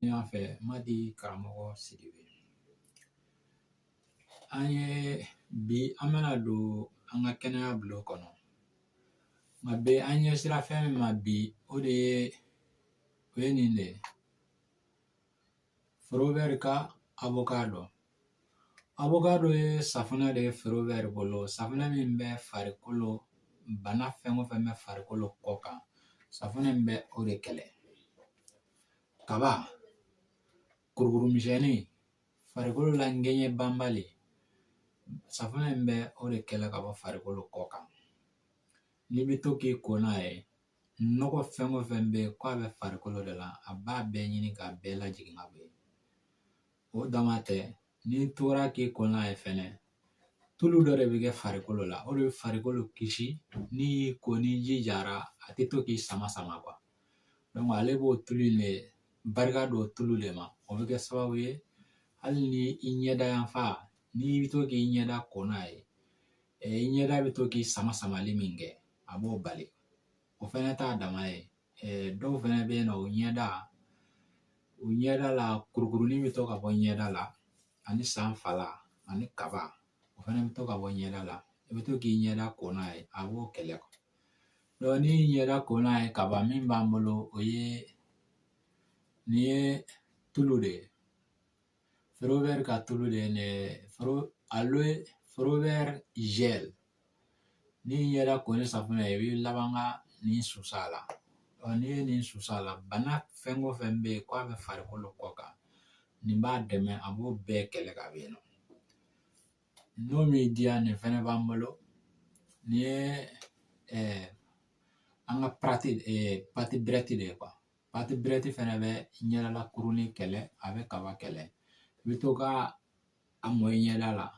Fɛ Madi karamɔgɔ Sidibe. Bi an bɛna don an ka kɛnɛya bulon kɔnɔ. Nka bi an ɲɛsira fɛn min ma bi o ye nin de ye. Forowɛri ka avocado. Avocado ye safunɛ de ye Forowɛri bolo. Safunɛ min bɛ farikolo bana fɛn o fɛn bɛ farikolo kɔ kan. Safunɛ in bɛ o de kɛlɛ. Kaba, kurukuru misɛnnin, farikolo la ŋɛɲɛ banbali. Safunɛ in bɛ o de kɛlɛ ka bɔ farikolo kɔ kan. N'i bɛ to k'i ko n'a ye, nɔgɔ fɛn o fɛn bɛ yen k'a bɛ farikolo de la, a b'a bɛɛ ɲini k'a bɛɛ lajigin ka bɔ yen. O dama tɛ, n'i tora k'i ko n'a ye fɛnɛ, tulu dɔ de bɛ kɛ farikolo la. O de bɛ farikolo kisi. N'i y'i ko ni ji jara, a tɛ to k'i sama sama . Donc ale b'o tulu in de barika don o tulu de ma. O bɛ kɛ sababu ye hali ni i ɲɛda yanfan, n'i bɛ to k'i ɲɛda ko n'a ye, i ɲɛda bɛ to k'i sama samali min kɛ, a b'o bali. O fɛnɛ t'a dama ye. Dɔw fɛnɛ bɛ yen nɔ u ɲɛda la kurukurunin bɛ to ka bɔ ɲɛda la, ani san fala, ani kaba, o fɛnɛ bɛ to ka bɔ ɲɛda la. I bɛ to k'i ɲɛda ko n'a ye, a b'o kɛlɛ. Donc n'i y'i ɲɛda ko n'a ye kaba min b'an bolo nin ye tulu de ye. Forowɛri ka tulu de ye aloe Forowɛri gel. N'i y'i ɲɛda ko ni safunɛ ye, i bɛ laban ka nin susa a la. N'i ye nin susa a la, bana fɛn o fɛn bɛ yen k'a bɛ farikolo kɔ kan, nin b'a dɛmɛ, a b'o bɛɛ kɛlɛ ka bɔ yen nɔ. N'o m'i diya, nin fɛnɛ b'an bolo. Nin ye an ka pati bɛrɛti de ye . Pati bɛrɛti fɛnɛ bɛ ɲɛdala kurunin kɛlɛ, a bɛ kaba kɛlɛ. I bɛ to ka a mɔ i ɲɛda la.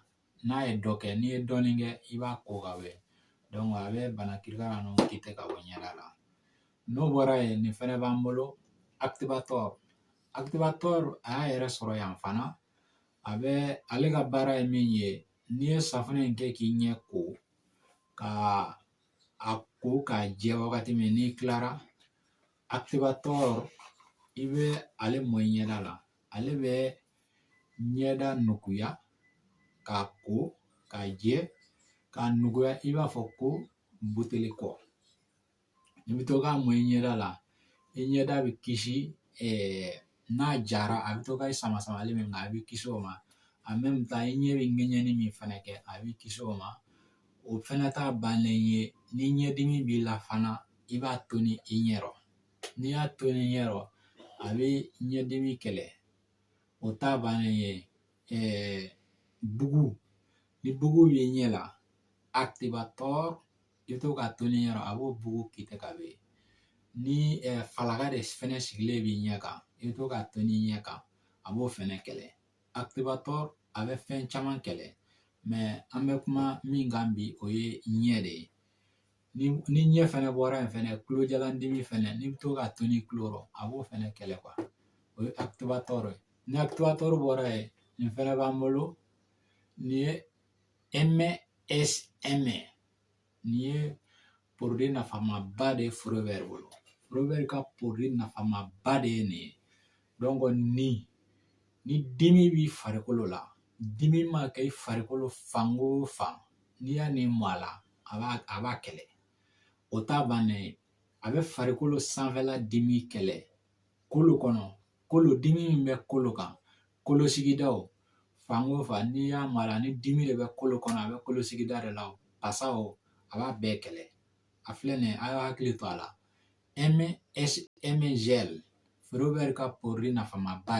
N'a ye dɔ kɛ, n'i ye dɔɔnin kɛ, i b'a ko ka bɔ yen. Donc a bɛ bana kirikara ninnu kite ka bɔ ɲɛda la. N'o bɔra yen, nin fɛnɛ b'an bolo Activator. Activator a y'a yɛrɛ sɔrɔ yan fana. Ale ka baara ye min ye, n'i ye safunɛ in kɛ k'i ɲɛ ko, ka a ko k'a jɛ wagati min, n'i tilara, Activator i bɛ ale mɔ i ɲɛda la. Ale bɛ ɲɛda nuguya, k'a ko, k'a jɛ, k'a nuguya i b'a fɔ ko buteli kɔ. I bɛ to k'a mɔ i ɲɛda la, i ɲɛda bɛ kisi, n'a jara a bɛ to k'a sama samali min kɛ, a bɛ kisi o ma. En même temps i ɲɛ bɛ ŋɛɲɛni min fɛnɛ kɛ, a bɛ kisi o ma. O fɛnɛ t'a bannen ye, ni ɲɛdimi b'i la fana, i b'a to ni i ɲɛ rɔ. N'i y'a to ni ɲɛ rɔ, a bɛ ɲɛdimi kɛlɛ. O t'a bannen ye, bugu, ni bugu b'i ɲɛ la, Activator i bɛ to k'a to ni ɲɛ rɔ, a b'o bugu kite ka bɔ yen. Ni falaka de fɛnɛ sigilen b'i ɲɛ kan, i bɛ to k'a to ni ɲɛ kan, a b'o fɛnɛ kɛlɛ. Activator a bɛ fɛn caman kɛlɛ, mais an bɛ kuma min kan bi, o ye ɲɛ de ye. Ni ɲɛ fɛnɛ bɔra yen fɛnɛ, tulojalandimi fɛnɛ, n'i bɛ to k'a to ni tulo rɔ, a b'o fɛnɛ kɛlɛ . O ye Activator ye. Ni Activator bɔra yen, nin fɛnɛ b'an bolo. Nin ye MSM. Nin ye produit nafamaba de ye Forowɛri bolo. Forowɛri ka produit nafamaba de ye nin ye. Donc ni dimi b'i farikolo la, dimi ma kɛ i farikolo fan o fan, n'i y'a nin mɔ a la, a b'a kɛlɛ. O t'a bannen ye, a bɛ farikolo sanfɛla dimi kɛlɛ. Kolo kɔnɔ, dimi min bɛ kolo kan, kolo sigidaw, fan o fan, n'i y'a mɔ a la, ni dimi de bɛ kolo kɔnɔ, a bɛ kolo sigida de la, pasa o, a b'a bɛɛ kɛlɛ. A filɛ nin ye, a y'a hakili to a la. MSM gel, Forowɛri ka produit nafamaba